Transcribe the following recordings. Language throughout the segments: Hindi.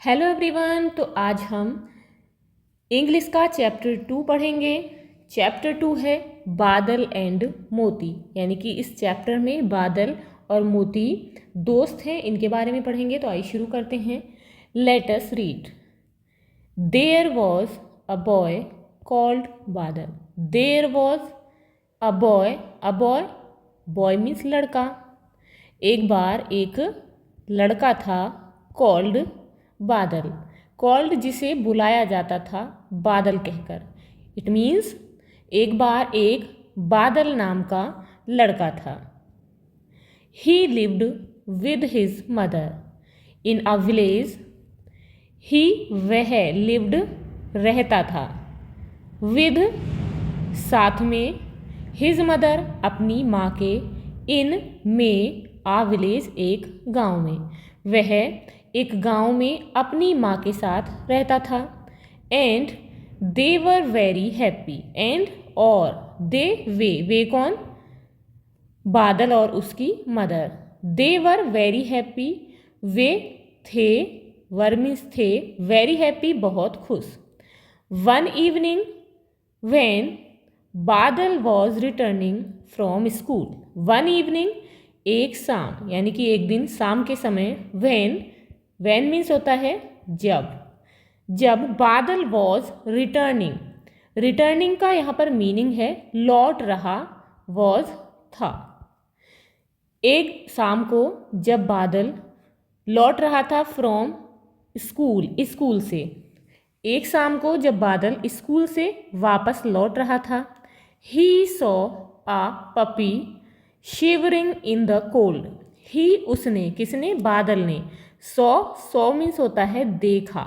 Hello everyone. तो आज हम इंग्लिश का चैप्टर 2 पढ़ेंगे। चैप्टर 2 है बादल एंड मोती, यानी कि इस चैप्टर में बादल और मोती दोस्त हैं, इनके बारे में पढ़ेंगे। तो आइए शुरू करते हैं। Let us read. There was a boy called Badal. There was a boy, boy means लड़का। एक बार एक लड़का था, कॉल्ड बादल। कॉल्ड जिसे बुलाया जाता था बादल कहकर। इट मीन्स एक बार एक बादल नाम का लड़का था। He lived with his mother in a village. He वह लिव्ड रहता था, विद साथ में, हिज मदर अपनी माँ के, इन में आ विलेज एक गांव में। वह एक गांव में अपनी माँ के साथ रहता था। And they were very happy. And और दे वे कौन? बादल और उसकी mother. They were very happy, वे थे, वर मीन्स थे, वेरी हैप्पी बहुत खुश। One evening when Badal was returning from school. One evening एक शाम, यानी कि एक दिन शाम के समय। वैन मीन्स होता है जब बादल वॉज रिटर्निंग का यहाँ पर मीनिंग है लौट रहा, वॉज था। एक शाम को जब बादल लौट रहा था फ्रॉम स्कूल से। एक शाम को जब बादल स्कूल से वापस लौट रहा था। He saw a puppy shivering in the cold. He उसने, किसने? बादल ने। सॉ मीन्स होता है देखा।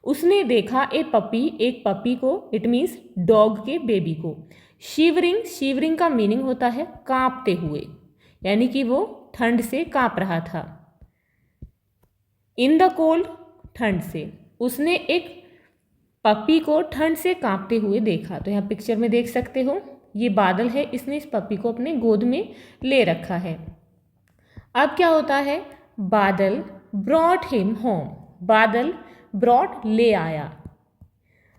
उसने देखा एक पपी को, इट मीन्स डॉग के बेबी को। शिवरिंग का मीनिंग होता है कांपते हुए, यानी कि वो ठंड से कांप रहा था। इन द कोल्ड, ठंड से। उसने एक पपी को ठंड से कांपते हुए देखा। तो यहाँ पिक्चर में देख सकते हो, ये बादल है, इसने इस पपी को अपने गोद में ले रखा है। अब क्या होता है? बादल ब्रॉट हिम होम। बादल ब्रॉट ले आया।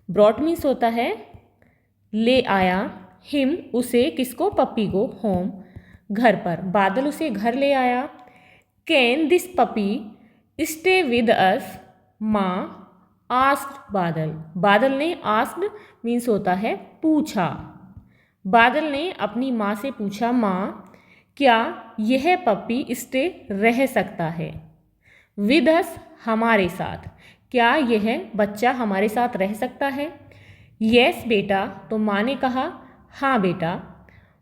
ब्रॉट मीन्स होता है ले आया, हिम उसे, किसको? पपी को, होम घर पर। बादल उसे घर ले आया। Can this puppy stay with us? माँ आस्क्ड बादल। बादल ने, आस्क्ड मीन्स होता है पूछा। बादल ने अपनी माँ से पूछा, माँ क्या यह पपी स्टे रह सकता है? विद अस, हमारे साथ। क्या यह बच्चा हमारे साथ रह सकता है? यस बेटा, तो माँ ने कहा हाँ बेटा।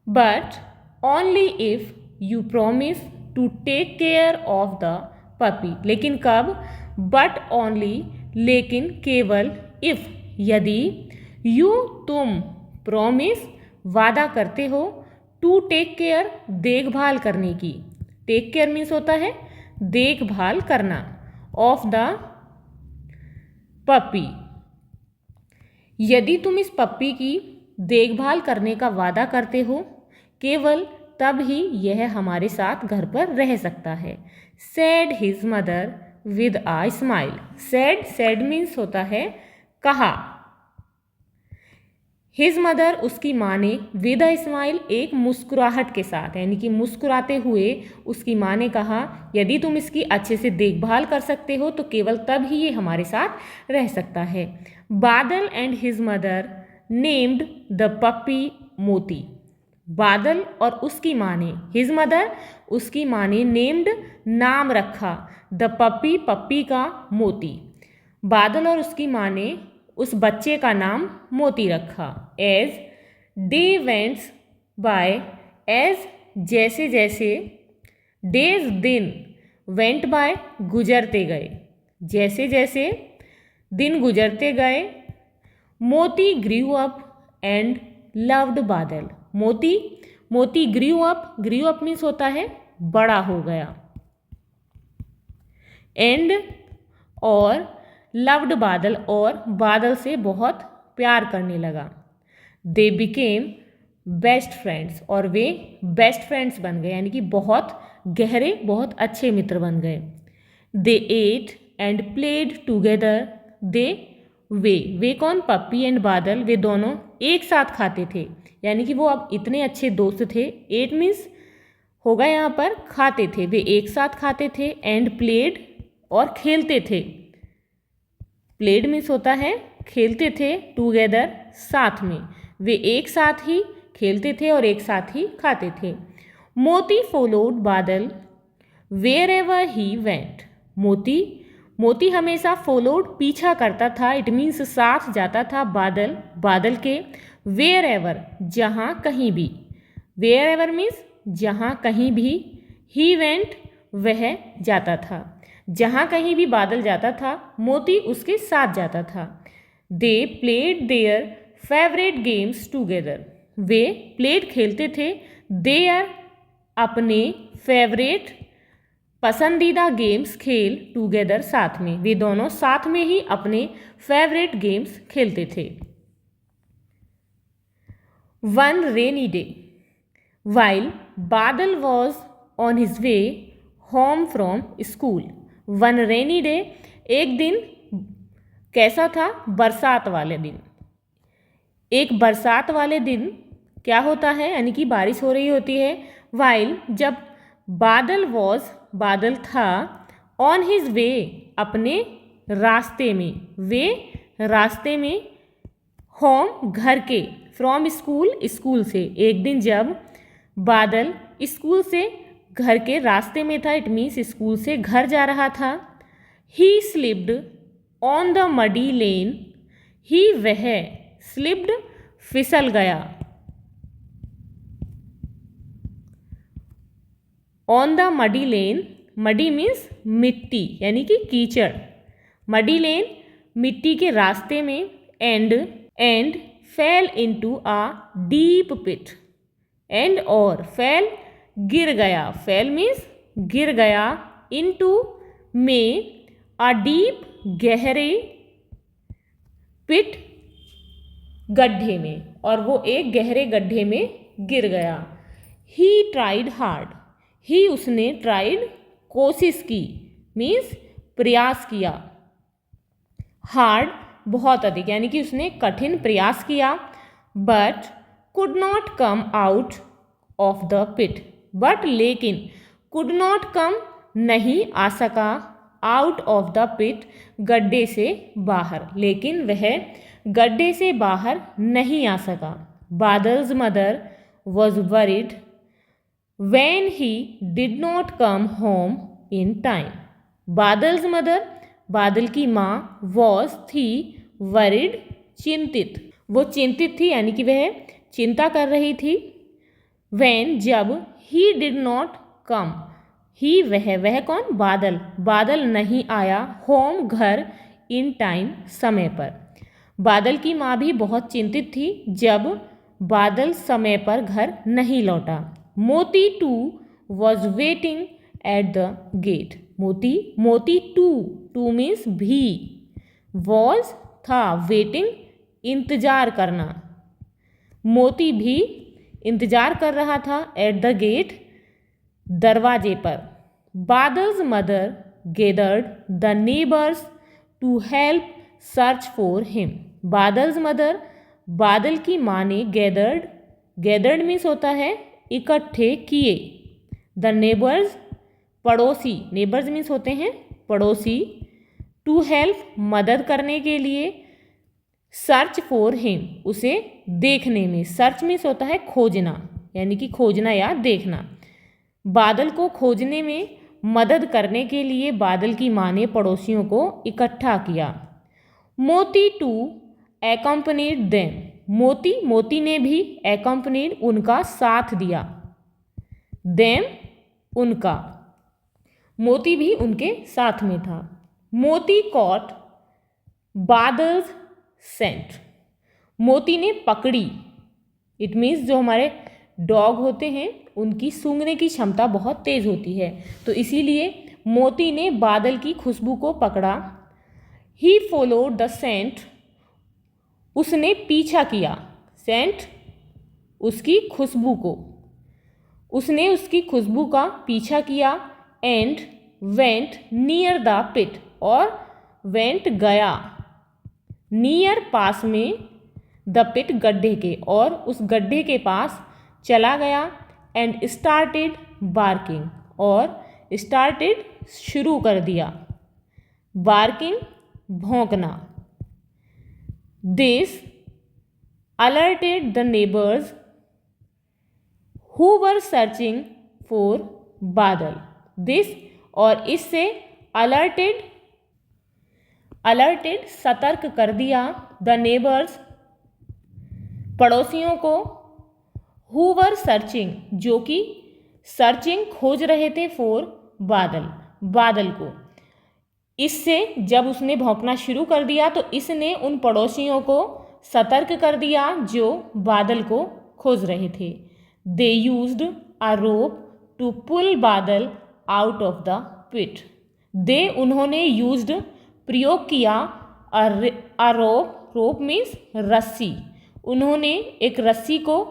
But only if you promise to take care of the puppy. लेकिन कब? बट ओनली, लेकिन केवल, इफ यदि, यू तुम, प्रॉमिस वादा करते हो, टू टेक केयर देखभाल करने की। टेक केयर मीन्स होता है देखभाल करना, ऑफ द पपी। यदि तुम इस पप्पी की देखभाल करने का वादा करते हो, केवल तब ही यह हमारे साथ घर पर रह सकता है। Said his mother with a smile. Said means होता है कहा। हिज मदर, उसकी माँ ने, विद अ स्माइल, एक मुस्कुराहट के साथ, यानी कि मुस्कुराते हुए उसकी माँ ने कहा, यदि तुम इसकी अच्छे से देखभाल कर सकते हो तो केवल तब ही ये हमारे साथ रह सकता है। Badal and his mother named the puppy मोती। बादल और उसकी माँ ने, हिज मदर, उसकी माँ ने, नेम्ड नाम रखा, द पपी, पप्पी का, मोती। बादल और उसकी माँ ने उस बच्चे का नाम मोती रखा। As day wents by, as जैसे जैसे, डेज दिन, वेंट बाय गुजरते गए, जैसे जैसे दिन गुजरते गए। मोती ग्रीव अप एंड लव्ड बादल। मोती ग्रीव अप मीन्स होता है बड़ा हो गया। एंड और लव्ड बादल, और बादल से बहुत प्यार करने लगा। दे बिकेम बेस्ट फ्रेंड्स, और वे बेस्ट फ्रेंड्स बन गए, यानी कि बहुत गहरे, बहुत अच्छे मित्र बन गए। They ate and played together they वे कौन, पप्पी एंड बादल, वे दोनों एक साथ खाते थे, यानी कि वो अब इतने अच्छे दोस्त थे। एट मीन्स होगा यहाँ पर खाते थे, वे एक साथ खाते थे, एंड प्लेड और खेलते थे, प्लेड मीन्स होता है खेलते थे, टूगेदर साथ में, वे एक साथ ही खेलते थे और एक साथ ही खाते थे। मोती फॉलोड बादल वेयर एवर ही वेंट, मोती हमेशा फॉलोड पीछा करता था, इट मीन्स साथ जाता था बादल के, वेयर एवर जहाँ कहीं भी, वेयर एवर मीन्स जहाँ कहीं भी, ही वेंट वह जाता था, जहाँ कहीं भी बादल जाता था मोती उसके साथ जाता था। They played their favourite games together, way played खेलते थे, देयर अपने फेवरेट पसंदीदा गेम्स खेल, टूगेदर साथ में, वे दोनों साथ में ही अपने फेवरेट गेम्स खेलते थे। वन रेनी डे वाइल बादल was on his way home from school, one rainy day एक दिन कैसा था, बरसात वाले दिन, एक बरसात वाले दिन क्या होता है, यानी कि बारिश हो रही होती है, वाइल जब बादल वॉज बादल था, ऑन हिज वे अपने रास्ते में, वे रास्ते में, होम घर के, फ्रॉम स्कूल से, एक दिन जब बादल स्कूल से घर के रास्ते में था, इट मीन्स स्कूल से घर जा रहा था, he slipped on the muddy lane, he वह स्लिप्ड फिसल गया, on the muddy lane, muddy means मिट्टी यानी कि कीचड़, मडी लेन मिट्टी के रास्ते में, and fell into a deep pit, and और फेल गिर गया, फेल मीन्स गिर गया, इनटू में अ डीप गहरे, पिट गड्ढे में, और वो एक गहरे गड्ढे में गिर गया। ही ट्राइड हार्ड, ही उसने ट्राइड कोशिश की, मीन्स प्रयास किया, हार्ड बहुत अधिक यानी कि उसने कठिन प्रयास किया, but could not come out of the pit, but लेकिन कुड नॉट कम नहीं आ सका, आउट ऑफ द पिट गड्ढे से बाहर, लेकिन वह गड्ढे से बाहर नहीं आ सका। Badal's mother was worried when he did not come home in time, Badal's mother Badal की माँ was थी, worried चिंतित, वो चिंतित थी यानी कि वह चिंता कर रही थी, when जब he did not come, ही वह कौन, बादल नहीं आया, home घर, in time समय पर, बादल की माँ भी बहुत चिंतित थी जब बादल समय पर घर नहीं लौटा। Moti too was waiting at the gate, Moti too means भी, वॉज था, वेटिंग इंतजार करना, मोती भी इंतजार कर रहा था, एट द गेट दरवाजे पर। Badal's mother gathered the neighbours to help search for him, Badal's mother Badal की माँ ने गैदर्ड मीन्स होता है इकट्ठे किए, द नेबर्स पड़ोसी, नेबर्स मीन्स होते हैं पड़ोसी, टू हेल्प मदद करने के लिए, सर्च फॉर हिम उसे देखने में, सर्च मीन्स होता है खोजना यानी कि खोजना या देखना, बादल को खोजने में मदद करने के लिए बादल की माँ ने पड़ोसियों को इकट्ठा किया। मोती टू एक्कम्पनीड देम, मोती ने भी एक्कम्पनीड उनका साथ दिया, देम उनका, मोती भी उनके साथ में था। मोती कॉट बादल्स सेंट, मोती ने पकड़ी, इट मीन्स जो हमारे डॉग होते हैं उनकी सूंघने की क्षमता बहुत तेज होती है, तो इसीलिए मोती ने बादल की खुशबू को पकड़ा। ही फॉलोड द सेंट, उसने पीछा किया, सेंट उसकी खुशबू को, उसकी खुशबू का पीछा किया, and went near the pit, और वेंट गया, नियर पास में, द पिट गड्ढे के, और उस गड्ढे के पास चला गया, एंड स्टार्टेड बार्किंग, और स्टार्टेड शुरू कर दिया, बार्किंग भौंकना। This alerted the neighbours who were searching for Badal. This, और इससे अलर्टेड सतर्क कर दिया, द नेबर्स पड़ोसियों को, हु वर सर्चिंग जो कि सर्चिंग खोज रहे थे, फॉर बादल को। इससे जब उसने भौंकना शुरू कर दिया तो इसने उन पड़ोसियों को सतर्क कर दिया जो बादल को खोज रहे थे। They used a rope to pull बादल आउट ऑफ द पिट। दे, उन्होंने, यूज्ड प्रयोग किया, अ रोप मीन्स रस्सी, उन्होंने एक रस्सी को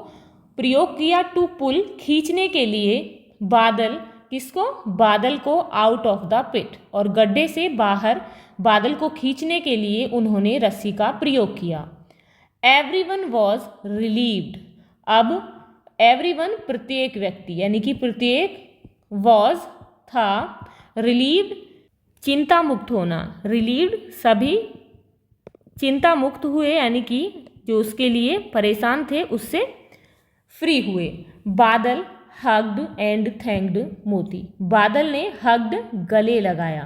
प्रयोग किया, टू पुल खींचने के लिए, बादल, किसको, बादल को, आउट ऑफ द पिट, और गड्ढे से बाहर बादल को खींचने के लिए उन्होंने रस्सी का प्रयोग किया। Everyone was relieved. अब एवरीवन प्रत्येक व्यक्ति, यानी कि प्रत्येक, वॉज था, रिलीव्ड चिंता मुक्त होना, रिलीव्ड सभी चिंता मुक्त हुए, यानी कि जो उसके लिए परेशान थे उससे फ्री हुए। बादल हग्ड एंड थैंक्ड मोती। बादल ने हग्ड गले लगाया,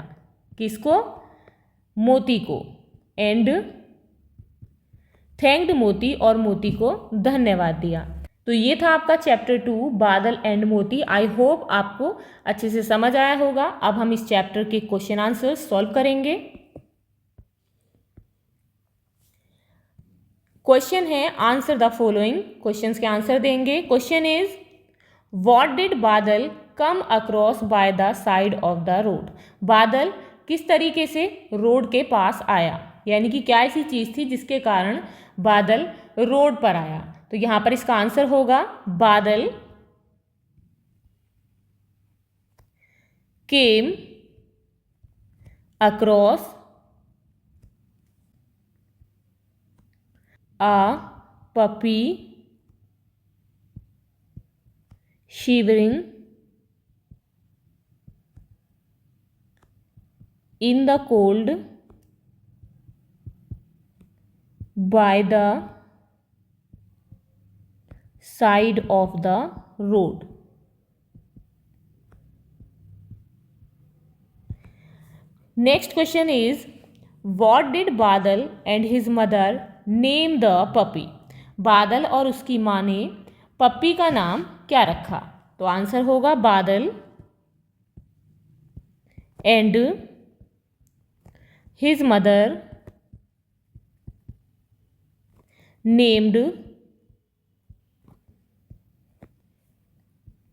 किसको, मोती को, एंड थैंक्ड मोती, और मोती को धन्यवाद दिया। तो ये था आपका चैप्टर 2 बादल एंड मोती। आई होप आपको अच्छे से समझ आया होगा। अब हम इस चैप्टर के क्वेश्चन आंसर सॉल्व करेंगे। क्वेश्चन है आंसर द फॉलोइंग, क्वेश्चंस के आंसर देंगे। क्वेश्चन इज व्हाट डिड बादल come across bye the side of the road. बादल किस तरीके से रोड के पास आया, यानी कि क्या ऐसी चीज थी जिसके कारण बादल रोड पर आया। तो यहां पर इसका आंसर होगा बादल came across a puppy shivering in the cold by the side of the road. Next question is what did Badal and his mother name the puppy? बादल और उसकी माँ ने पप्पी का नाम क्या रखा। तो आंसर होगा बादल and his mother named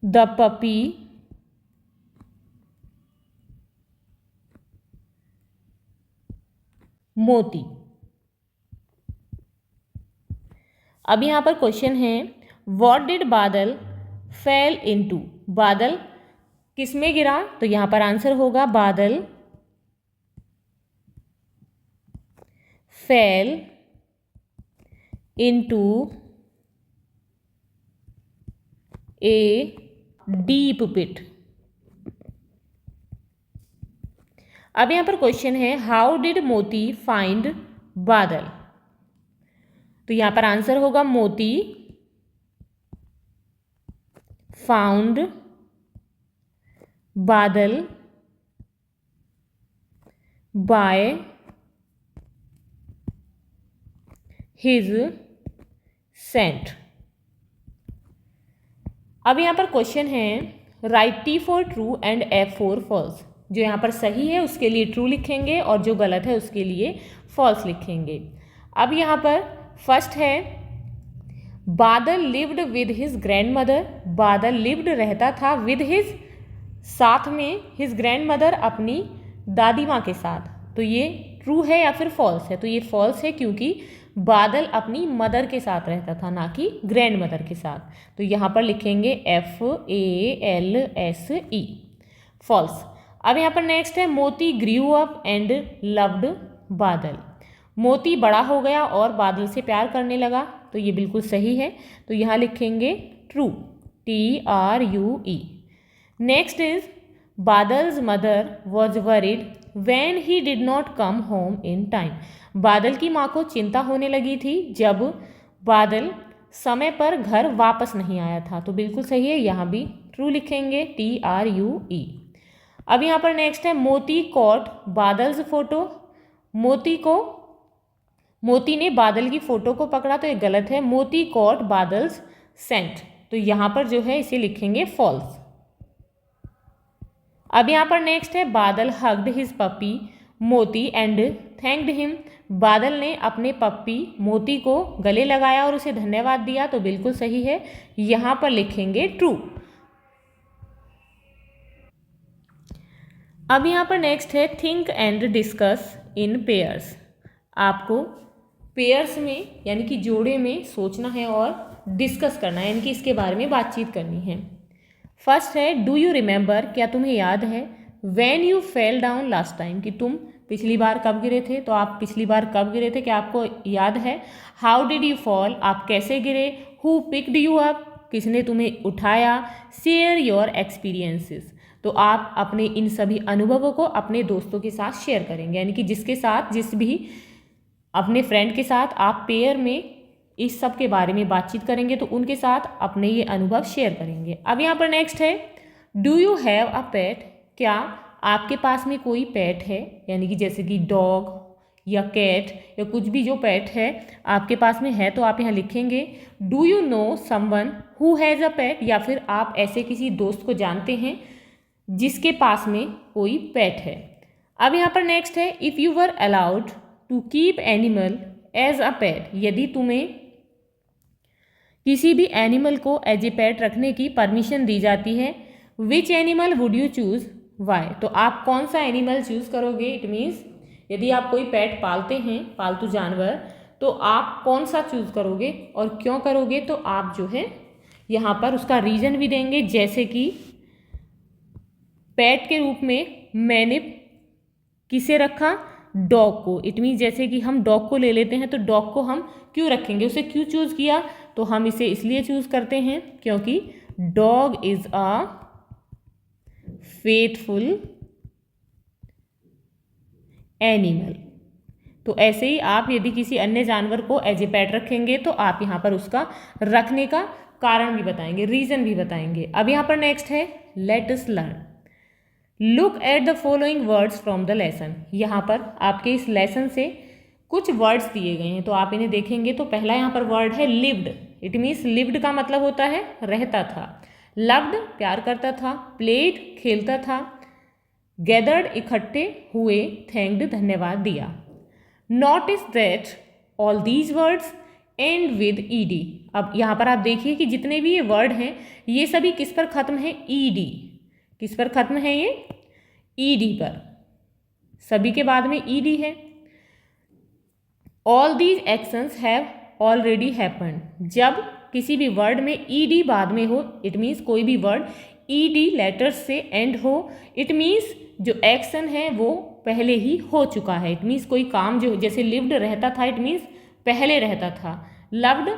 the puppy मोती। अब यहाँ पर क्वेश्चन है व्हाट डिड बादल फेल इनटू। बादल किस में गिरा। तो यहाँ पर आंसर होगा Badal fell into a deep pit. अब यहाँ पर क्वेश्चन है हाउ डिड मोती फाइंड बादल। तो यहाँ पर आंसर होगा मोती फाउंड बादल बाय हिज सेंट। अब यहाँ पर क्वेश्चन है write T for true and F for false. जो यहाँ पर सही है उसके लिए ट्रू लिखेंगे और जो गलत है उसके लिए फॉल्स लिखेंगे। अब यहाँ पर फर्स्ट है बादल lived with his grand mother. बादल लिव्ड रहता था विद हिज साथ में, हिज ग्रैंड मदर अपनी दादी माँ के साथ। तो ये ट्रू है या फिर फॉल्स है। तो ये फॉल्स है क्योंकि बादल अपनी मदर के साथ रहता था ना कि ग्रैंड मदर के साथ। तो यहाँ पर लिखेंगे FALSE फॉल्स। अब यहाँ पर नेक्स्ट है मोती ग्रीव अप एंड लव्ड बादल। मोती बड़ा हो गया और बादल से प्यार करने लगा, तो ये बिल्कुल सही है। तो यहाँ लिखेंगे true, TRUE। Next is Badal's mother was worried when he did not come home in time. Badal की माँ को चिंता होने लगी थी जब बादल समय पर घर वापस नहीं आया था, तो बिल्कुल सही है, यहाँ भी ट्रू लिखेंगे, TRUE। अब यहाँ पर नेक्स्ट है मोती कॉट बादल्स फोटो। मोती ने बादल की फोटो को पकड़ा, तो ये गलत है। मोती कॉट बादल्स सेंट, तो यहाँ पर जो है इसे लिखेंगे फॉल्स। अब यहाँ पर नेक्स्ट है बादल हग्ड हिज पपी मोती एंड थैंक्ड हिम। बादल ने अपने पप्पी मोती को गले लगाया और उसे धन्यवाद दिया, तो बिल्कुल सही है, यहाँ पर लिखेंगे ट्रू। अब यहाँ पर नेक्स्ट है think and discuss in pairs. आपको पेयर्स में यानी कि जोड़े में सोचना है और डिस्कस करना है, यानी कि इसके बारे में बातचीत करनी है। फर्स्ट है डू यू रिमेंबर, क्या तुम्हें याद है, when you fell down last time, कि तुम पिछली बार कब गिरे थे, तो आप पिछली बार कब गिरे थे, क्या आपको याद है। हाउ डिड यू फॉल, आप कैसे गिरे। हु पिक्ड यू अप, किसने तुम्हें उठाया। शेयर योर एक्सपीरियंसेस, तो आप अपने इन सभी अनुभवों को अपने दोस्तों के साथ शेयर करेंगे, यानी कि जिसके साथ जिस भी अपने फ्रेंड के साथ आप पेयर में इस सब के बारे में बातचीत करेंगे तो उनके साथ अपने ये अनुभव शेयर करेंगे। अब यहाँ पर नेक्स्ट है डू यू हैव अ पेट, क्या आपके पास में कोई पेट है, यानी कि जैसे कि डॉग या कैट या कुछ भी जो पेट है आपके पास में है, तो आप यहाँ लिखेंगे do you know someone who has a pet, या फिर आप ऐसे किसी दोस्त को जानते हैं जिसके पास में कोई पेट है। अब यहाँ पर नेक्स्ट है if you were allowed to keep animal as a pet, यदि तुम्हें किसी भी एनिमल को एज ए पेट रखने की परमिशन दी जाती है, which animal would you choose why, तो आप कौन सा एनिमल चूज़ करोगे। इट मीन्स यदि आप कोई पेट पालते हैं, पालतू जानवर, तो आप कौन सा चूज़ करोगे और क्यों करोगे, तो आप जो है यहाँ पर उसका रीज़न भी देंगे। जैसे कि पेट के रूप में मैंने किसे रखा, डॉग को। इट मीन्स जैसे कि हम डॉग को ले लेते हैं, तो डॉग को हम क्यों रखेंगे, उसे क्यों चूज़ किया, तो हम इसे इसलिए चूज़ करते हैं क्योंकि dog is a faithful animal. तो ऐसे ही आप यदि किसी अन्य जानवर को एज ए पेट रखेंगे तो आप यहाँ पर उसका रखने का कारण भी बताएंगे, रीज़न भी बताएंगे। अब यहाँ पर नेक्स्ट है let us learn, look at the following words from the lesson. यहाँ पर आपके इस लेसन से कुछ वर्ड्स दिए गए हैं, तो आप इन्हें देखेंगे तो पहला यहाँ पर वर्ड है लिव्ड। इट मीन्स लिव्ड का मतलब होता है रहता था, लव्ड प्यार करता था, प्लेड खेलता था, गैदर्ड इकट्ठे हुए, थैंक्ड धन्यवाद दिया। Notice that all these words and with ED. अब यहाँ पर आप देखिए कि जितने भी ये वर्ड हैं ये सभी किस पर खत्म है, ईडी। किस पर खत्म है ये, ईडी पर, सभी के बाद में ईडी है। All these actions have already happened, जब किसी भी वर्ड में ईडी बाद में हो, इट मीन्स कोई भी वर्ड ईडी लेटर्स से एंड हो, इट मीन्स जो एक्शन है वो पहले ही हो चुका है। इट मीन्स कोई काम जो जैसे लिव्ड रहता था, इट मीन्स पहले रहता था, लव्ड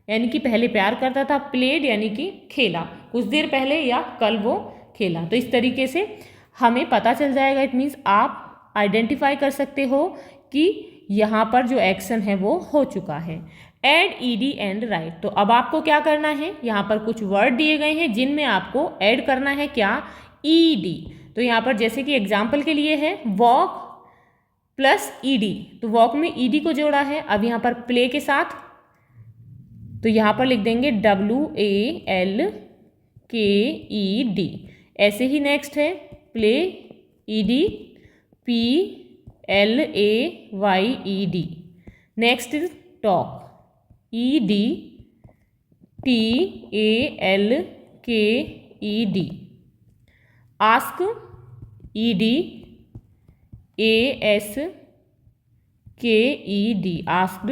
यानी कि पहले प्यार करता था, प्लेड यानी कि खेला, कुछ देर पहले या कल वो खेला। तो इस तरीके से हमें पता चल जाएगा, इट मीन्स आप आइडेंटिफाई कर सकते हो कि यहाँ पर जो एक्शन है वो हो चुका है। ऐड ईडी एंड राइट, तो अब आपको क्या करना है, यहाँ पर कुछ वर्ड दिए गए हैं जिनमें आपको ऐड करना है क्या, ईडी। तो यहाँ पर जैसे कि एग्जाम्पल के लिए है वॉक प्लस ईडी, तो वॉक में ईडी को जोड़ा है। अब यहाँ पर प्ले के साथ तो यहाँ पर लिख देंगे WALKED। ऐसे ही नेक्स्ट है play ED PLAYED। Next is talk EDTALKED। Ask EDASKED asked.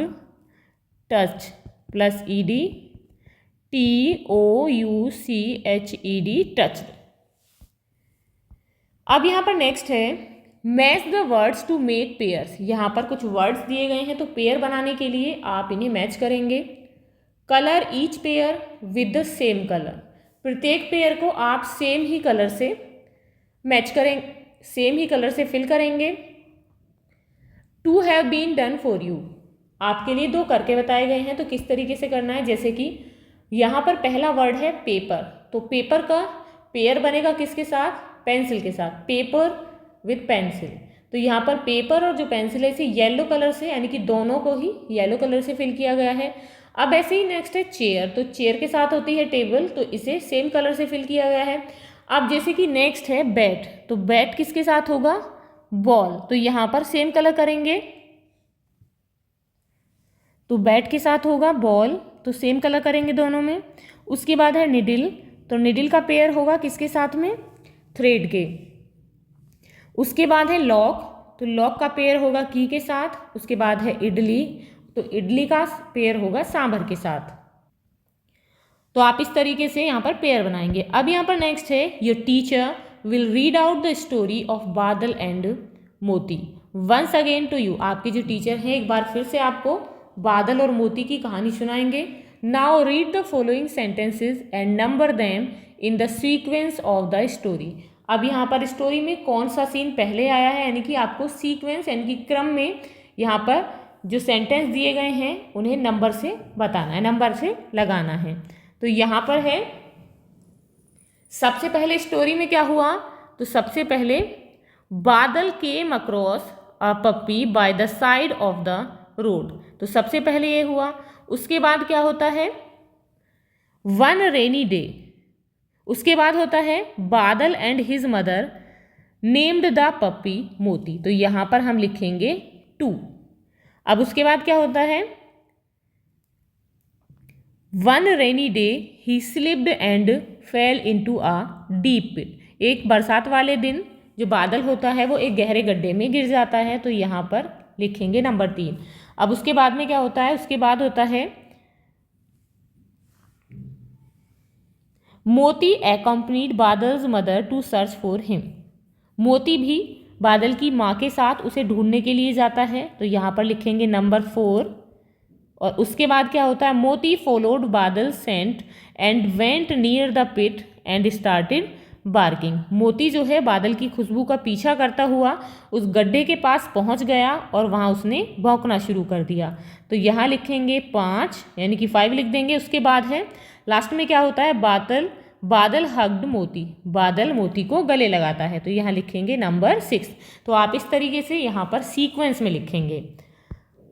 Touch plus ED TOUCHED touched. अब यहाँ पर नेक्स्ट है match the words to make pairs. यहाँ पर कुछ वर्ड्स दिए गए हैं, तो पेयर बनाने के लिए आप इन्हें मैच करेंगे। Colour each pair with the same colour, प्रत्येक पेयर को आप सेम ही कलर से मैच करें, सेम ही कलर से फिल करेंगे। Two have been done for you, आपके लिए दो करके बताए गए हैं, तो किस तरीके से करना है, जैसे कि यहाँ पर पहला वर्ड है पेपर, तो पेपर का पेयर बनेगा किसके साथ, पेंसिल के साथ, पेपर विथ पेंसिल। तो यहाँ पर पेपर और जो पेंसिल है इसे येलो कलर से, यानी कि दोनों को ही येलो कलर से फिल किया गया है। अब ऐसे ही नेक्स्ट है चेयर, तो चेयर के साथ होती है टेबल, तो इसे सेम कलर से फिल किया गया है। अब जैसे कि नेक्स्ट है बैट, तो बैट किसके साथ होगा, बॉल, तो यहाँ पर सेम कलर करेंगे, तो बैट के साथ होगा बॉल, तो सेम कलर करेंगे दोनों में। उसके बाद है निडिल, तो निडिल का पेयर होगा किसके साथ में, थ्रेड के। उसके बाद है लॉक, तो लॉक का पेयर होगा की के साथ। उसके बाद है इडली, तो इडली का पेयर होगा सांभर के साथ। तो आप इस तरीके से यहाँ पर पेयर बनाएंगे। अब यहाँ पर नेक्स्ट है your teacher will read out the story of बादल एंड मोती वंस अगेन टू यू, आपके जो टीचर हैं एक बार फिर से आपको बादल और मोती की कहानी सुनाएंगे। Now read the following sentences and number them in the sequence of the story. अब यहाँ पर स्टोरी में कौन सा सीन पहले आया है, यानी कि आपको सीक्वेंस यानी कि क्रम में यहाँ पर जो सेंटेंस दिए गए हैं उन्हें नंबर से बताना है, नंबर से लगाना है। तो यहाँ पर है सबसे पहले स्टोरी में क्या हुआ, तो सबसे पहले Badal came across a puppy by the side of the road, तो सबसे पहले ये हुआ। उसके बाद क्या होता है, वन रेनी डे, उसके बाद होता है Badal and his mother named the puppy Moti, तो यहाँ पर हम लिखेंगे 2। अब उसके बाद क्या होता है, one rainy day he slipped and fell into a deep pit, एक बरसात वाले दिन जो बादल होता है वो एक गहरे गड्ढे में गिर जाता है, तो यहाँ पर लिखेंगे नंबर 3। अब उसके बाद में क्या होता है, उसके बाद होता है Moti accompanied Badal's mother to search for him, Moti भी बादल की माँ के साथ उसे ढूंढने के लिए जाता है, तो यहाँ पर लिखेंगे नंबर 4। और उसके बाद क्या होता है, Moti followed Badal scent and went near the pit and started barking, Moti जो है बादल की खुशबू का पीछा करता हुआ उस गड्ढे के पास पहुंच गया और वहां उसने भौंकना शुरू कर दिया, तो यहाँ लिखेंगे 5 यानी कि 5 लिख देंगे। उसके बाद है लास्ट में क्या होता है, बादल हग्ड मोती, बादल मोती को गले लगाता है, तो यहाँ लिखेंगे नंबर 6। तो आप इस तरीके से यहाँ पर सीक्वेंस में लिखेंगे।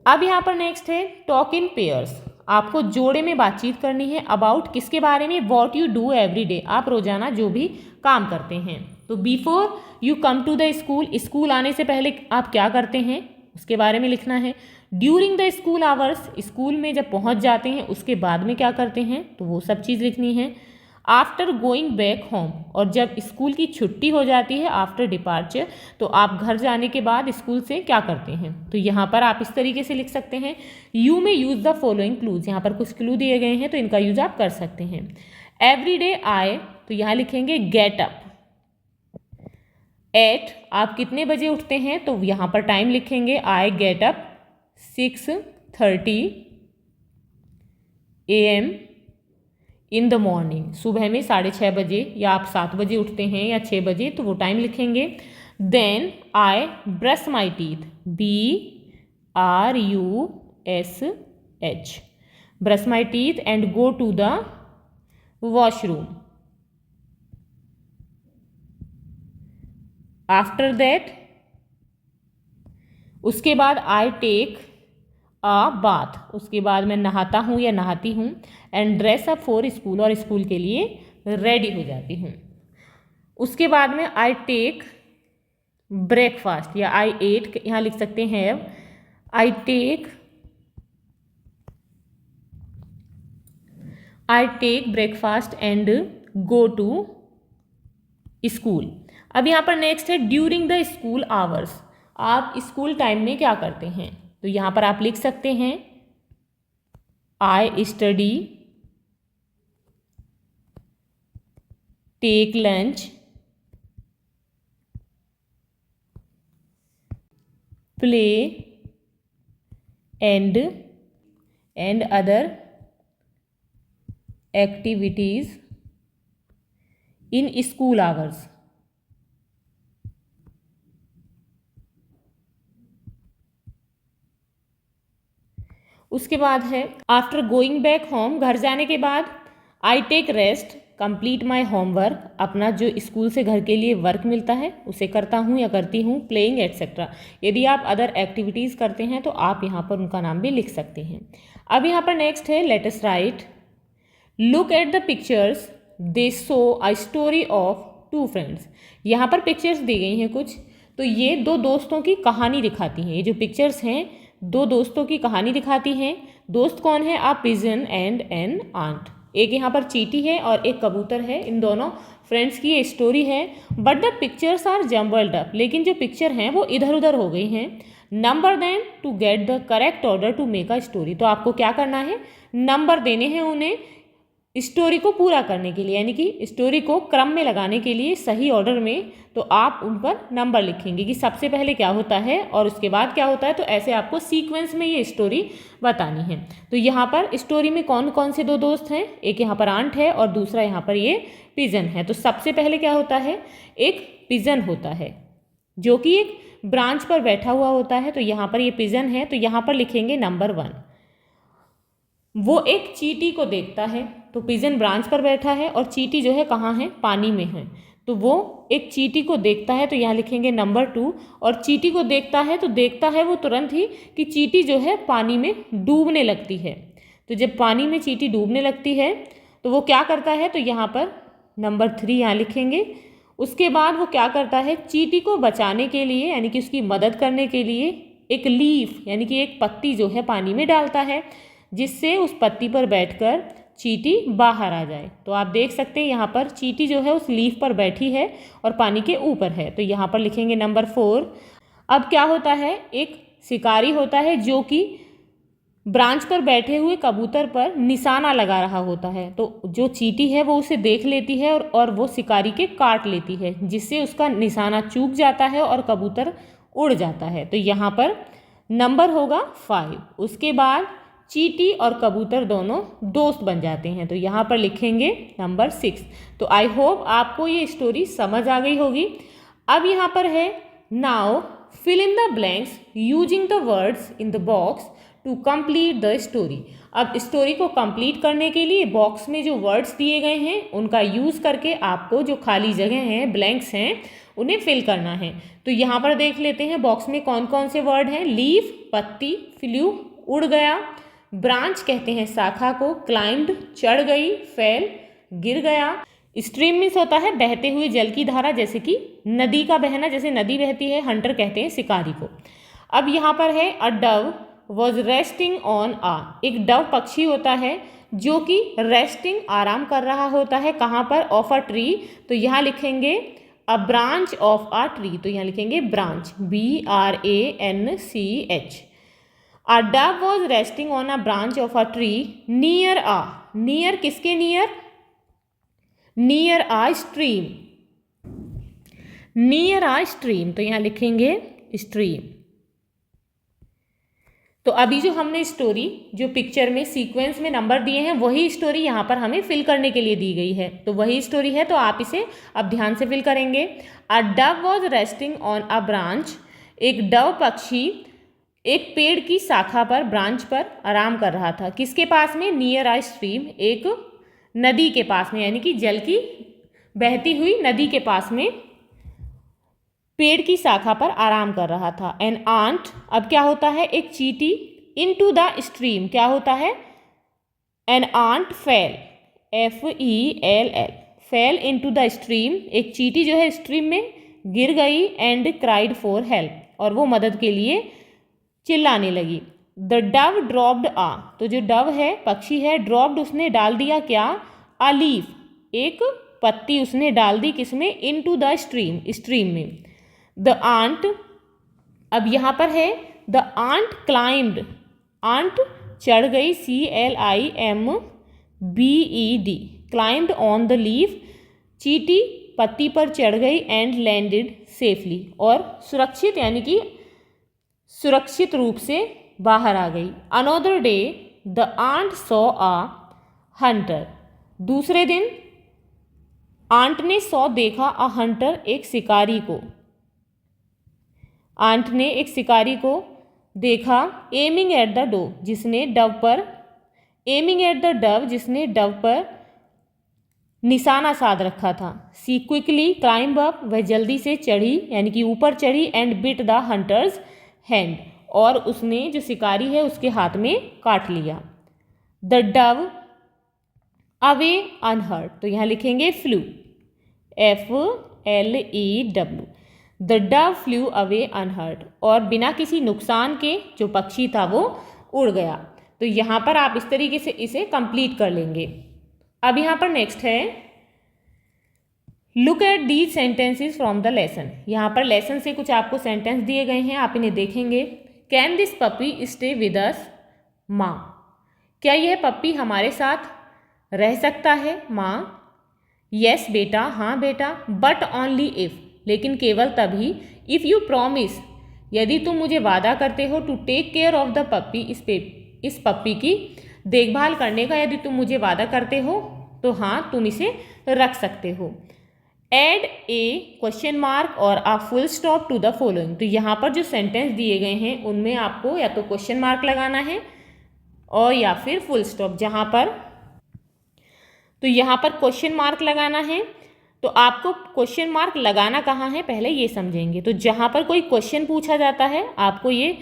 अब यहाँ पर नेक्स्ट है टॉक इन पेयर्स, आपको जोड़े में बातचीत करनी है। अबाउट किसके बारे में, what you do every day, आप रोजाना जो भी काम करते हैं। तो before you come to the school, school आने से पहले आप क्या करते हैं उसके बारे में लिखना है। During the school hours, school में जब पहुंच जाते हैं उसके बाद में क्या करते हैं, तो वो सब चीज़ लिखनी है। आफ्टर गोइंग बैक होम, और जब स्कूल की छुट्टी हो जाती है आफ्टर डिपार्चर, तो आप घर जाने के बाद स्कूल से क्या करते हैं, तो यहाँ पर आप इस तरीके से लिख सकते हैं। यू में यूज़ द फॉलोइंग क्लूज, यहाँ पर कुछ क्लू दिए गए हैं तो इनका यूज आप कर सकते हैं। एवरी डे आए, तो यहाँ लिखेंगे गेट अप। एट, आप कितने बजे उठते हैं, तो यहाँ पर टाइम लिखेंगे I get up 6:30 AM in the morning, सुबह में 6:30 बजे, या आप 7 बजे उठते हैं या 6 बजे, तो वो टाइम लिखेंगे। Then I brush my teeth, BRUSH, brush my teeth and go to the washroom. After that, उसके बाद आई टेक अ बाथ, उसके बाद मैं नहाता हूँ या नहाती हूँ। And dress up for school, और स्कूल के लिए रेडी हो जाती हूँ। उसके बाद में आई टेक ब्रेकफास्ट, या आई एट, यहाँ लिख सकते हैं I take breakfast and go to school. अब यहाँ पर नेक्स्ट है ड्यूरिंग द स्कूल आवर्स, आप स्कूल टाइम में क्या करते हैं, तो यहाँ पर आप लिख सकते हैं I study, take lunch, play and other activities in school hours. उसके बाद है आफ्टर गोइंग बैक होम, घर जाने के बाद I take rest, complete my homework, अपना जो स्कूल से घर के लिए वर्क मिलता है उसे करता हूँ या करती हूँ, प्लेइंग एट्सेट्रा। यदि आप अदर एक्टिविटीज़ करते हैं तो आप यहाँ पर उनका नाम भी लिख सकते हैं। अब यहाँ पर नेक्स्ट है let us write, look at the pictures, they show a story of two friends. यहाँ पर पिक्चर्स दी गई हैं कुछ, तो ये दो दोस्तों की कहानी दिखाती हैं। ये जो पिक्चर्स हैं दो दोस्तों की कहानी दिखाती हैं। दोस्त कौन है? आ पिजन एंड एन आंट। एक यहाँ पर चींटी है और एक कबूतर है, इन दोनों फ्रेंड्स की ये स्टोरी है। But the pictures are jumbled up, लेकिन जो पिक्चर हैं वो इधर उधर हो गई हैं। Number them to get the correct order to make a story. तो आपको क्या करना है? नंबर देने हैं उन्हें स्टोरी को पूरा करने के लिए, यानी कि स्टोरी को क्रम में लगाने के लिए सही ऑर्डर में। तो आप उन पर नंबर लिखेंगे कि सबसे पहले क्या होता है और उसके बाद क्या होता है। तो ऐसे आपको सीक्वेंस में ये स्टोरी बतानी है। तो यहाँ पर स्टोरी में कौन कौन से दो दोस्त हैं? एक यहाँ पर आंट है और दूसरा यहाँ पर ये पिजन है। तो सबसे पहले क्या होता है? एक पिजन होता है जो कि एक ब्रांच पर बैठा हुआ होता है। तो यहाँ पर ये पिजन है, तो यहाँ पर लिखेंगे नंबर 1। वो एक चींटी को देखता है, तो पिजन ब्रांच पर बैठा है और चींटी जो है कहाँ है? पानी में है। तो वो एक चींटी को देखता है, तो यहाँ लिखेंगे नंबर 2। और चींटी को देखता है तो देखता है वो तुरंत ही कि चींटी जो है पानी में डूबने लगती है। तो जब पानी में चींटी डूबने लगती है तो वो क्या करता है? तो यहाँ पर नंबर 3 यहाँ लिखेंगे। उसके बाद वो क्या करता है? चींटी को बचाने के लिए, यानी कि उसकी मदद करने के लिए एक लीफ यानी कि एक पत्ती जो है पानी में डालता है, जिससे उस पत्ती पर बैठकर चींटी बाहर आ जाए। तो आप देख सकते हैं यहाँ पर चींटी जो है उस लीफ पर बैठी है और पानी के ऊपर है। तो यहाँ पर लिखेंगे नंबर 4। अब क्या होता है? एक शिकारी होता है जो कि ब्रांच पर बैठे हुए कबूतर पर निशाना लगा रहा होता है। तो जो चींटी है वो उसे देख लेती है और वो शिकारी के काट लेती है, जिससे उसका निशाना चूक जाता है और कबूतर उड़ जाता है। तो यहाँ पर नंबर होगा 5। उसके बाद चींटी और कबूतर दोनों दोस्त बन जाते हैं। तो यहाँ पर लिखेंगे नंबर 6। तो आई होप आपको ये स्टोरी समझ आ गई होगी। अब यहाँ पर है now fill in the blanks using the words in the box to complete the story. अब स्टोरी को कंप्लीट करने के लिए बॉक्स में जो वर्ड्स दिए गए हैं उनका यूज़ करके आपको जो खाली जगह हैं, ब्लैंक्स हैं, उन्हें फिल करना है। तो यहाँ पर देख लेते हैं बॉक्स में कौन कौन से वर्ड हैं। लीफ पत्ती, फ्लू उड़ गया, ब्रांच कहते हैं शाखा को, क्लाइंब्ड चढ़ गई, फेल गिर गया, स्ट्रीम मीन्स होता है बहते हुए जल की धारा, जैसे कि नदी का बहना, जैसे नदी बहती है। हंटर कहते हैं शिकारी को। अब यहाँ पर है अ डव वॉज रेस्टिंग ऑन आ। एक डव पक्षी होता है जो कि रेस्टिंग आराम कर रहा होता है। कहाँ पर? Of a tree. तो यहाँ लिखेंगे a branch of a tree. तो यहाँ लिखेंगे branch, BRANCH। A dove was resting on a branch of a tree near a, near किसके near? Near a stream, near a stream। तो यहाँ लिखेंगे stream। तो अभी जो हमने स्टोरी जो पिक्चर में सीक्वेंस में नंबर दिए हैं वही स्टोरी यहाँ पर हमें फिल करने के लिए दी गई है। तो वही स्टोरी है, तो आप इसे अब ध्यान से फिल करेंगे। A dove was resting on a branch. एक डव पक्षी एक पेड़ की शाखा पर, ब्रांच पर आराम कर रहा था। किसके पास में? नियर आ स्ट्रीम, एक नदी के पास में, यानी कि जल की बहती हुई नदी के पास में पेड़ की शाखा पर आराम कर रहा था। एन आंट, अब क्या होता है? एक चींटी, इनटू द स्ट्रीम क्या होता है? An ant fell, FELL, fell into the stream. एक चींटी जो है स्ट्रीम में गिर गई। एंड क्राइड फॉर हेल्प, और वो मदद के लिए चिल्लाने लगी। द डव ड्रॉप्ड आ, तो जो डव है पक्षी है, ड्रॉप्ड उसने डाल दिया क्या? अ लीफ, एक पत्ती उसने डाल दी किसमें? इनटू द स्ट्रीम, स्ट्रीम में। द आंट, अब यहाँ पर है द आंट क्लाइंब्ड, आंट चढ़ गई, CLIMBED, climbed on the leaf, चींटी पत्ती पर चढ़ गई। एंड लैंडेड सेफली, और सुरक्षित यानी कि सुरक्षित रूप से बाहर आ गई। Another day the ant saw a hunter, दूसरे दिन आंट ने सॉ देखा अ हंटर, एक शिकारी को। आंट ने एक शिकारी को देखा। एमिंग एट द डो, जिसने डव पर, एमिंग एट द डव, जिसने डव पर निशाना साध रखा था। सी क्विकली क्लाइंब अप, वह जल्दी से चढ़ी यानी कि ऊपर चढ़ी। And bit the hunters hand, और उसने जो शिकारी है उसके हाथ में काट लिया। द डव अवे अनहर्ट, तो यहाँ लिखेंगे flu, FLEW। The Dove flu away unhurt, और बिना किसी नुकसान के जो पक्षी था वो उड़ गया। तो यहाँ पर आप इस तरीके से इसे कंप्लीट कर लेंगे। अब यहाँ पर नेक्स्ट है look at these sentences from the lesson. यहाँ पर लेसन से कुछ आपको सेंटेंस दिए गए हैं, आप इन्हें देखेंगे। Can this puppy stay with us माँ, क्या यह पप्पी हमारे साथ रह सकता है माँ। यस बेटा, हाँ बेटा। बट ओनली इफ़, लेकिन केवल तभी। इफ़ यू प्रॉमिस, यदि तुम मुझे वादा करते हो। To take care of the puppy, इस पप्पी की देखभाल करने का यदि तुम मुझे वादा करते हो तो हाँ, तुम इसे रख सकते हो। एड ए क्वेश्चन मार्क और a full stop to the following, तो यहाँ पर जो सेंटेंस दिए गए हैं उनमें आपको या तो क्वेश्चन मार्क लगाना है और या फिर फुल स्टॉप। जहाँ पर तो यहाँ पर क्वेश्चन मार्क लगाना है, तो आपको क्वेश्चन मार्क लगाना कहाँ है पहले ये समझेंगे। तो जहाँ पर कोई क्वेश्चन पूछा जाता है, आपको ये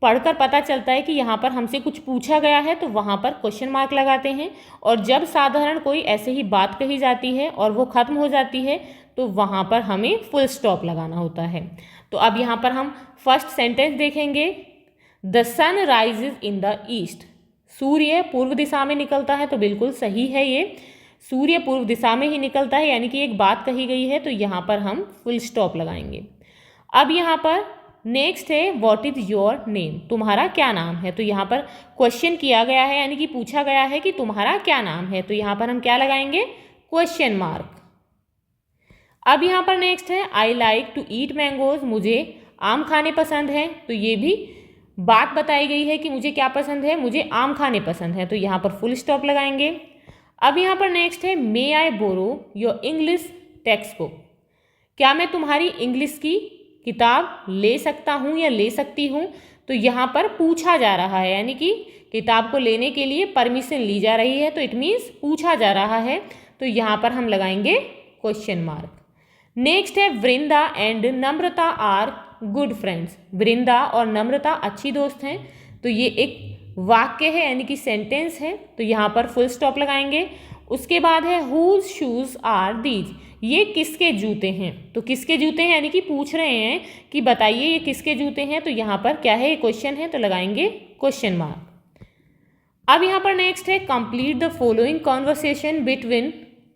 पढ़कर पता चलता है कि यहाँ पर हमसे कुछ पूछा गया है, तो वहाँ पर क्वेश्चन मार्क लगाते हैं। और जब साधारण कोई ऐसे ही बात कही जाती है और वो ख़त्म हो जाती है, तो वहाँ पर हमें फुल स्टॉप लगाना होता है। तो अब यहाँ पर हम फर्स्ट सेंटेंस देखेंगे। The sun rises in the east, सूर्य पूर्व दिशा में निकलता है, तो बिल्कुल सही है ये, सूर्य पूर्व दिशा में ही निकलता है, यानी कि एक बात कही गई है, तो यहाँ पर हम फुल स्टॉप लगाएंगे। अब यहाँ पर नेक्स्ट है व्हाट इज़ योर नेम, तुम्हारा क्या नाम है। तो यहाँ पर क्वेश्चन किया गया है, यानी कि पूछा गया है कि तुम्हारा क्या नाम है, तो यहाँ पर हम क्या लगाएंगे, क्वेश्चन मार्क। अब यहाँ पर नेक्स्ट है I like to eat mangoes, मुझे आम खाने पसंद हैं, तो ये भी बात बताई गई है कि मुझे क्या पसंद है, मुझे आम खाने पसंद है, तो यहाँ पर फुल स्टॉप लगाएंगे। अब यहाँ पर नेक्स्ट है may I borrow your English textbook, क्या मैं तुम्हारी इंग्लिश की किताब ले सकता हूँ या ले सकती हूँ। तो यहाँ पर पूछा जा रहा है, यानी कि किताब को लेने के लिए परमिशन ली जा रही है, तो इट मीन्स पूछा जा रहा है, तो यहाँ पर हम लगाएंगे क्वेश्चन मार्क। नेक्स्ट है Vrinda and Namrata are good friends, Vrinda और नम्रता अच्छी दोस्त हैं, तो ये एक वाक्य है यानी कि सेंटेंस है, तो यहाँ पर फुल स्टॉप लगाएंगे। उसके बाद है हुज शूज़ आर दीज, ये किसके जूते हैं, तो किसके जूते हैं यानी कि पूछ रहे हैं कि बताइए ये किसके जूते हैं, तो यहाँ पर क्या है, ये क्वेश्चन है, तो लगाएंगे क्वेश्चन मार्क। अब यहाँ पर नेक्स्ट है complete the following conversation between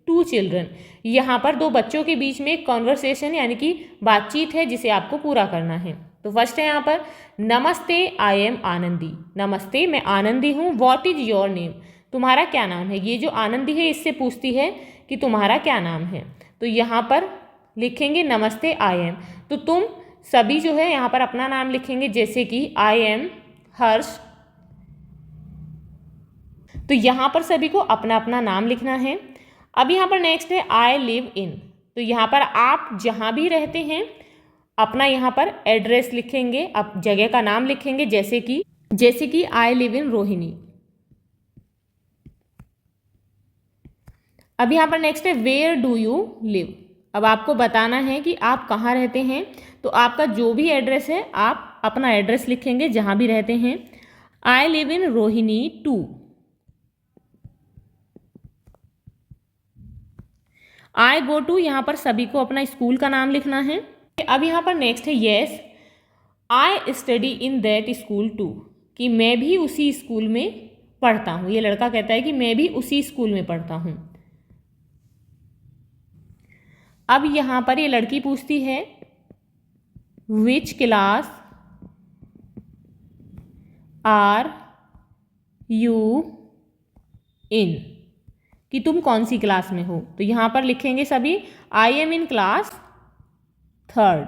two children, यहाँ पर दो बच्चों के बीच में एक कॉन्वर्सेशन यानी कि बातचीत है जिसे आपको पूरा करना है। तो फर्स्ट है यहाँ पर नमस्ते आई एम आनंदी, नमस्ते मैं आनंदी हूँ। व्हाट इज योर नेम, तुम्हारा क्या नाम है। ये जो आनंदी है इससे पूछती है कि तुम्हारा क्या नाम है, तो यहाँ पर लिखेंगे नमस्ते आई एम, तो तुम सभी जो है यहाँ पर अपना नाम लिखेंगे, जैसे कि आई एम हर्ष, तो यहाँ पर सभी को अपना अपना नाम लिखना है। अब यहाँ पर नेक्स्ट है आई लिव इन, तो यहाँ पर आप जहाँ भी रहते हैं अपना यहाँ पर एड्रेस लिखेंगे, आप जगह का नाम लिखेंगे, जैसे कि आई लिव इन रोहिणी। अब यहाँ पर नेक्स्ट है वेयर डू यू लिव, अब आपको बताना है कि आप कहाँ रहते हैं, तो आपका जो भी एड्रेस है आप अपना एड्रेस लिखेंगे जहाँ भी रहते हैं। I live in Rohini 2। I go to, यहाँ पर सभी को अपना स्कूल का नाम लिखना है। अब यहाँ पर नेक्स्ट है yes I study in that school too, कि मैं भी उसी स्कूल में पढ़ता हूँ, ये लड़का कहता है कि मैं भी उसी स्कूल में पढ़ता हूँ। अब यहाँ पर ये लड़की पूछती है which class are you in, कि तुम कौन सी क्लास में हो, तो यहाँ पर लिखेंगे सभी I am in class 3rd।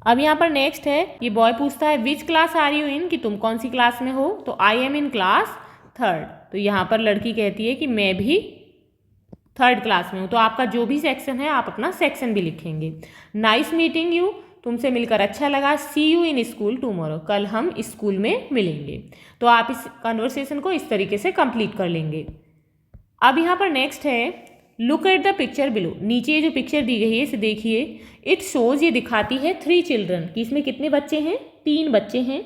अब यहाँ पर नेक्स्ट है, ये बॉय पूछता है which class are you in, कि तुम कौन सी क्लास में हो। तो I am in class 3rd। तो यहाँ पर लड़की कहती है कि मैं भी 3rd क्लास में हूँ। तो आपका जो भी सेक्शन है आप अपना सेक्शन भी लिखेंगे। नाइस मीटिंग यू, तुमसे मिलकर अच्छा लगा। सी यू इन स्कूल टुमारो, कल हम स्कूल में मिलेंगे। तो आप इस कन्वर्सेशन को इस तरीके से कंप्लीट कर लेंगे। अब यहाँ पर नेक्स्ट है, look at the picture below, नीचे जो पिक्चर दी गई है इसे देखिए। इट शोज, ये दिखाती है 3 चिल्ड्रन, कि इसमें कितने बच्चे हैं, 3 बच्चे हैं।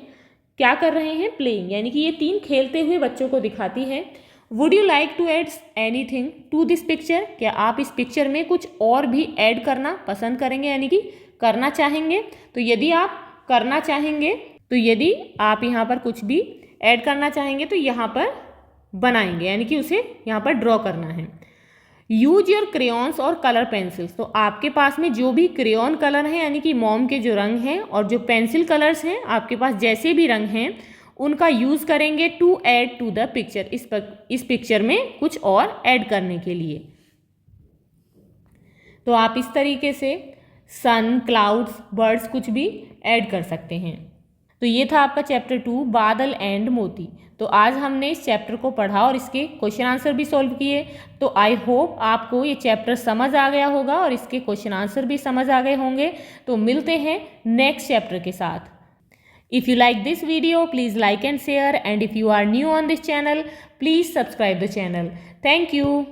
क्या कर रहे हैं, प्लेइंग, यानी कि ये 3 खेलते हुए बच्चों को दिखाती है। Would you like to add anything to this picture, क्या आप इस पिक्चर में कुछ और भी ऐड करना पसंद करेंगे, यानी कि करना चाहेंगे। तो यदि आप करना चाहेंगे, तो यदि आप यहाँ पर कुछ भी ऐड करना चाहेंगे तो यहाँ पर बनाएंगे, यानी कि उसे यहाँ पर ड्रॉ करना है। यूज योर क्रेयॉन्स और कलर पेंसिल्स, तो आपके पास में जो भी क्रेयॉन कलर हैं, यानी कि मोम के जो रंग हैं, और जो पेंसिल कलर्स हैं, आपके पास जैसे भी रंग हैं उनका यूज़ करेंगे to add to the picture, इस पिक्चर में कुछ और ऐड करने के लिए। तो आप इस तरीके से सन, क्लाउड्स, बर्ड्स कुछ भी ऐड कर सकते हैं। तो ये था आपका चैप्टर 2 बादल एंड मोती। तो आज हमने इस चैप्टर को पढ़ा और इसके क्वेश्चन आंसर भी सॉल्व किए। तो आई होप आपको ये चैप्टर समझ आ गया होगा और इसके क्वेश्चन आंसर भी समझ आ गए होंगे। तो मिलते हैं नेक्स्ट चैप्टर के साथ। If you like this video please like and share, and if you are new on this channel please subscribe the channel. Thank you.